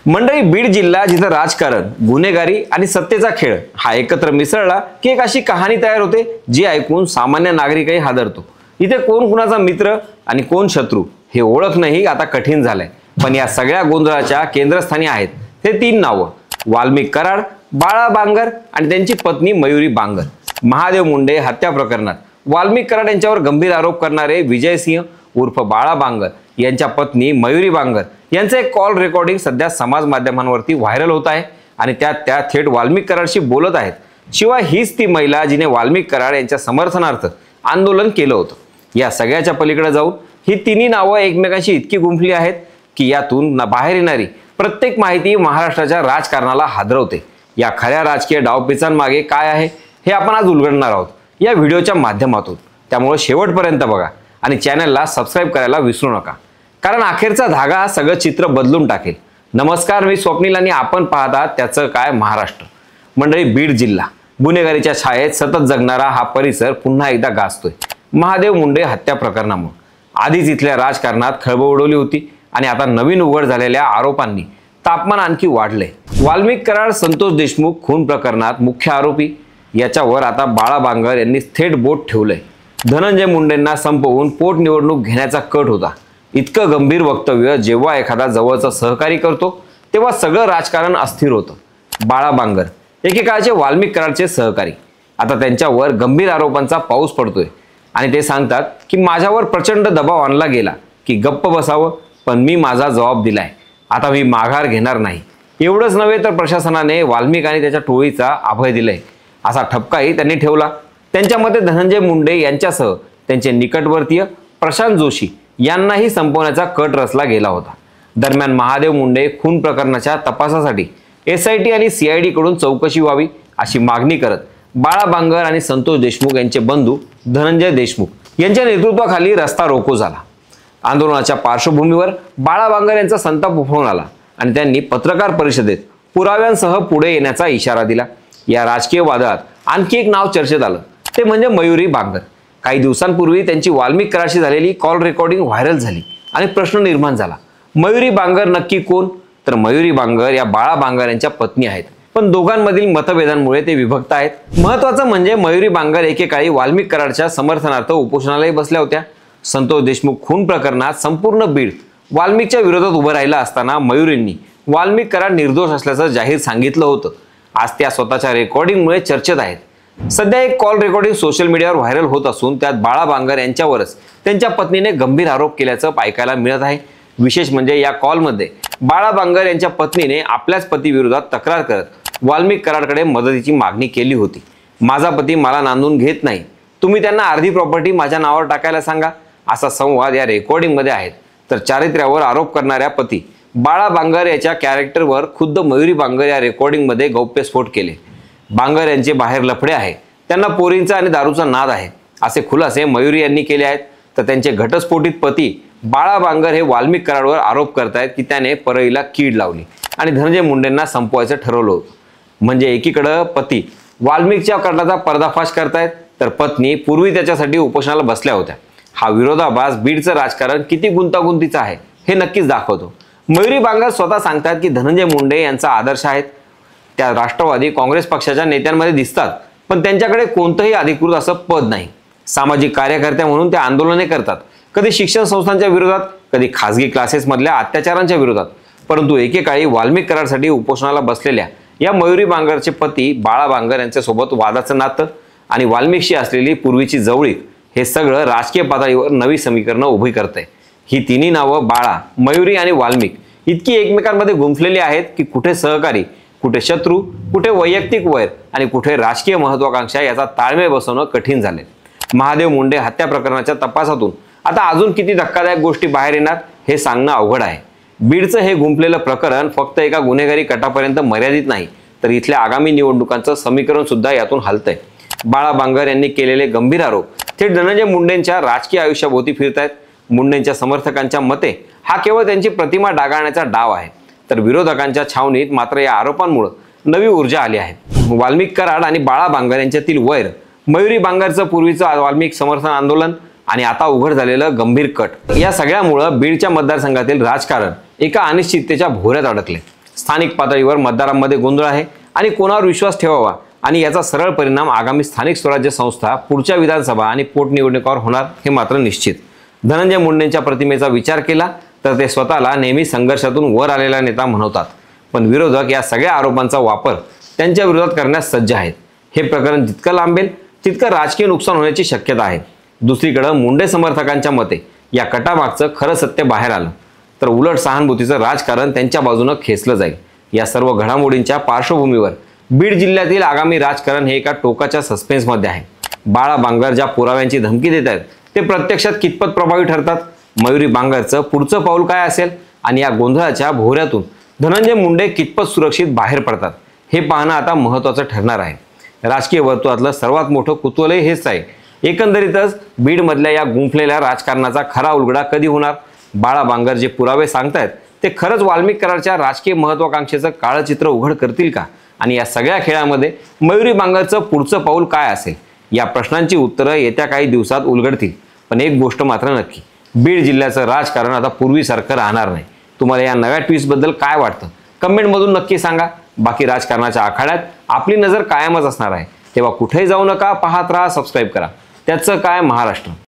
मंडळी, बीड जिल्हा जिथे राजकारण, गुन्हेगारी आणि सत्तेचा खेळ हा एकत्र मिसळला की एक अशी कहाणी तयार होते जी ऐकून सामान्य नागरिकही हादरतो। इथे कोण कुणाचा मित्र आणि कोण शत्रू हे ओळखणंही आता कठीण झालंय। पण या सगळ्या गोंधळाच्या केंद्रस्थानी आहेत ते तीन नावं: वाल्मिक कराड, बाळा बांगर आणि त्यांची पत्नी मयुरी बांगर। महादेव मुंडे हत्या प्रकरणात वाल्मिक कराड यांच्यावर गंभीर आरोप करणारे विजय सिंह उर्फ बाळा बांगर यांच्या पत्नी मयुरी बांगर यांचे एक कॉल रेकॉर्डिंग सध्या समाज माध्यमांवरती व्हायरल होत आहे आणि त्या थेट वाल्मिक कराडशी बोलत आहेत। शिवाय हीच ती महिला जिने वाल्मिक कराड यांच्या समर्थनार्थ आंदोलन केलं होतं। या सगळ्याच्या पलीकडे जाऊन ही तिन्ही नावं एकमेकांशी इतकी गुंफली आहेत की यातून बाहेर येणारी प्रत्येक माहिती महाराष्ट्राच्या राजकारणाला हादरवते। या खऱ्या राजकीय डावपेचांमागे काय आहे हे आपण आज उलगडणार आहोत या व्हिडिओच्या माध्यमातून। त्यामुळे शेवटपर्यंत बघा आणि चॅनलला सबस्क्राइब करायला विसरू नका, कारण अखेरचा धागा सगळं चित्र बदलून टाकेल। नमस्कार, मी स्वप्नील आणि आपण पाहता त्याचं काय महाराष्ट्र। मंडळी, बीड जिल्हा गुन्हेगारीच्या छायेत सतत जगणारा हा परिसर पुन्हा एकदा गाजतोय महादेव मुंडे हत्या प्रकरणामुळे। आधीच इथल्या राजकारणात खळबळ उडवली होती आणि आता नवीन उघड झालेल्या आरोपांनी तापमान आणखी वाढले। वाल्मिक कराड संतोष देशमुख खून प्रकरणात मुख्य आरोपी, याच्यावर आता बाळा बांगर यांनी थेट बोट ठेवलंय। धनंजय मुंडेंना संपवून पोटनिवडणूक घेण्याचा कट होता। इतकं गंभीर वक्तव्य जेव्हा एखादा जवळचा सहकारी करतो तेव्हा सगळं राजकारण अस्थिर होतं। बाळा बांगर एकेकाळचे वाल्मिक कराडचे सहकारी, आता त्यांच्यावर गंभीर आरोपांचा पाऊस पडतोय आणि ते सांगतात की माझ्यावर प्रचंड दबाव आणला गेला की गप्प बसावं, पण मी माझा जबाब दिलाय, आता मी माघार घेणार नाही। एवढंच नव्हे तर प्रशासनाने वाल्मिक आणि त्याच्या टोळीचा अभय दिलाय असा ठपकाही त्यांनी ठेवला। त्यांच्या मते धनंजय मुंडे यांच्यासह त्यांचे निकटवर्तीय प्रशांत जोशी यांनाही संपवण्याचा कट रचला गेला होता। दरम्यान महादेव मुंडे खून प्रकरणाच्या तपासासाठी SIT आणि CID कडून चौकशी व्हावी अशी मागणी करत बाळा बांगर आणि संतोष देशमुख यांचे बंधू धनंजय देशमुख यांच्या नेतृत्वाखाली रस्ता रोको झाला। आंदोलनाच्या पार्श्वभूमीवर बाळा बांगर यांचा संताप उफळून आला आणि त्यांनी पत्रकार परिषदेत पुराव्यांसह पुढे येण्याचा इशारा दिला। या राजकीय वादळात आणखी एक नाव चर्चेत आलं, ते म्हणजे मयुरी बांगर। काही दिवसांपूर्वी त्यांची वाल्मिक कराडशी झालेली कॉल रेकॉर्डिंग व्हायरल झाली आणि प्रश्न निर्माण झाला, मयुरी बांगर नक्की कोण? तर मयुरी बांगर या बाळा बांगर यांच्या पत्नी आहेत, पण दोघांमधील मतभेदांमुळे ते विभक्त आहेत। महत्त्वाचं म्हणजे मयुरी बांगर एकेकाळी वाल्मिक कराडच्या समर्थनार्थ उपोषणालाही बसल्या होत्या। संतोष देशमुख खून प्रकरणात संपूर्ण बीड वाल्मिकच्या विरोधात उभं राहिलं असताना मयुरींनी वाल्मिक कराड निर्दोष असल्याचं जाहीर सांगितलं होतं। आज त्या स्वतःच्या रेकॉर्डिंगमुळे चर्चेत आहेत। सध्या एक कॉल रेकॉर्डिंग सोशल मीडियावर व्हायरल होत असून त्यात बाळा बांगर यांच्यावरच त्यांच्या पत्नीने गंभीर आरोप केल्याचं ऐकायला मिळत आहे। विशेष म्हणजे या कॉलमध्ये बाळा बांगर यांच्या पत्नीने आपल्याच पतीविरोधात तक्रार करत वाल्मिक कराडकडे मदतीची मागणी केली होती। माझा पती मला नांदून घेत नाही, तुम्ही त्यांना अर्धी प्रॉपर्टी माझ्या नावावर टाकायला सांगा, असा संवाद या रेकॉर्डिंगमध्ये आहेत। तर चारित्र्यावर आरोप करणाऱ्या पती बाळा बांगर याच्या कॅरेक्टरवर खुद्द मयुरी बांगर या रेकॉर्डिंगमध्ये गौप्यस्फोट केले। बांगर यांचे बाहेर लफडे आहे, त्यांना पोरींचा आणि दारूचा नाद आहे असे खुलासे मयुरी यांनी केले आहेत। तर त्यांचे घटस्फोटित पती बाळा बांगर हे वाल्मिक कराडवर आरोप करतायत की त्याने परळीला कीड लावली आणि धनंजय मुंडेंना संपवायचं ठरवलं होतं। म्हणजे एकीकडे पती वाल्मिकच्या कटाचा पर्दाफाश करतायत तर पत्नी पूर्वी त्याच्यासाठी उपोषणाला बसल्या होत्या। हा विरोधाभास बीडचं राजकारण किती गुंतागुंतीचं आहे हे नक्कीच दाखवतो। मयुरी बांगर स्वतः सांगतात की धनंजय मुंडे यांचा आदर्श आहेत, त्या राष्ट्रवादी काँग्रेस पक्षाच्या नेत्यांमध्ये दिसतात, पण त्यांच्याकडे कोणतंही अधिकृत असं पद नाही। सामाजिक कार्यकर्त्या म्हणून ते आंदोलने करतात, कधी शिक्षण संस्थांच्या विरोधात, कधी खासगी क्लासेसमधल्या अत्याचारांच्या विरोधात। परंतु एकेकाळी वाल्मिक कराडसाठी उपोषणाला बसलेल्या या मयुरी बांगरचे पती बाळा बांगर यांच्यासोबत वादाचं नातं आणि वाल्मिकशी असलेली पूर्वीची जवळीक हे सगळं राजकीय पातळीवर नवी समीकरणं उभी करतंय। ही तिन्ही नावं बाळा, मयुरी आणि वाल्मिक इतकी एकमेकांमध्ये गुंफलेली आहेत की कुठे सहकारी, कुठे शत्रू, कुठे वैयक्तिक वैर आणि कुठे राजकीय महत्वाकांक्षा याचा ताळमेळ बसवणं कठीण झाले। महादेव मुंडे हत्या प्रकरणाच्या तपासातून आता अजून किती धक्कादायक गोष्टी बाहेर येणार हे सांगणं अवघड आहे। बीडचं हे गुंफलेलं प्रकरण फक्त एका गुन्हेगारी कटापर्यंत मर्यादित नाही, तर इथल्या आगामी निवडणुकांचं समीकरण सुद्धा यातून हलतंय। बाळा बांगर यांनी केलेले गंभीर आरोप थेट धनंजय मुंडेंच्या राजकीय आयुष्याभोवती फिरतायत। मुंडेंच्या समर्थकांच्या मते हा केवळ त्यांची प्रतिमा डागाळण्याचा डाव आहे, तर विरोधकांच्या छावणीत मात्र या आरोपांमुळे नवी ऊर्जा आली आहे। वाल्मिक कराड आणि बाळा बांगर यांच्यातील वैर, मयुरी बांगरचं पूर्वीचं वाल्मिक समर्थन आंदोलन आणि आता उघड झालेलं गंभीर कट, या सगळ्यामुळे बीडच्या मतदारसंघातील राजकारण एका अनिश्चिततेच्या भोवऱ्यात अडकले। स्थानिक पातळीवर मतदारांमध्ये गोंधळ आहे आणि कोणावर विश्वास ठेवावा आणि याचा सरळ परिणाम आगामी स्थानिक स्वराज्य संस्था, पुढच्या विधानसभा आणि पोटनिवडणुकांवर होणार हे मात्र निश्चित. धनंजय मुंडेंच्या प्रतिमेचा विचार केला तर ते स्वतःला नेहमी संघर्षातून वर आलेला नेता म्हणवतात, पण विरोधक या सगळ्या आरोपांचा वापर त्यांच्या विरोधात करण्यास सज्ज आहेत. हे प्रकरण जितकं लांबेल तितकं राजकीय नुकसान होण्याची शक्यता आहे. दुसरीकडे मुंडे समर्थकांच्या मते या कटामागचं खरं सत्य बाहेर आलं तर उलट सहानुभूतीचं राजकारण त्यांच्या बाजूनं खेचलं जाईल. या सर्व घडामोडींच्या पार्श्वभूमीवर बीड जिल्ह्यातील आगामी राजकारण हे एका टोकाच्या सस्पेन्समध्ये आहे. बाळा बांगर ज्या पुराव्यांची धमकी देत आहेत ते प्रत्यक्षात कितपत प्रभावी ठरतात? मयुरी बांगरचं पुढचं पाऊल काय असेल आणि या गोंधळाच्या भोवऱ्यातून धनंजय मुंडे कितपत सुरक्षित बाहेर पडतात हे पाहणं आता महत्त्वाचं ठरणार आहे. राजकीय वर्तुळातलं सर्वात मोठं कुतूहलही हेच आहे. एकंदरीतच बीडमधल्या या गुंफलेल्या राजकारणाचा खरा उलगडा कधी होणार? बाळा बांगर जे पुरावे सांगतायत ते खरंच वाल्मिक करारच्या राजकीय महत्त्वाकांक्षेचं काळं चित्र उघड करतील का? आणि या सगळ्या खेळामध्ये मयुरी बांगरचं पुढचं पाऊल काय असेल? या प्रश्नांची उत्तरं येत्या काही दिवसात उलगडतील. पण एक गोष्ट मात्र नक्की, बीड जिल्ह्याचं राजकारण आता पूर्वीसारखं राहणार नाही. तुम्हाला या नव्या ट्विस्टबद्दल काय वाटतं? कमेंटमधून नक्की सांगा. बाकी राजकारणाच्या आखाड्यात आपली नजर कायमच असणार आहे. तेव्हा कुठेही जाऊ नका, पाहत राहा, सबस्क्राईब करा. त्याचं काय महाराष्ट्र.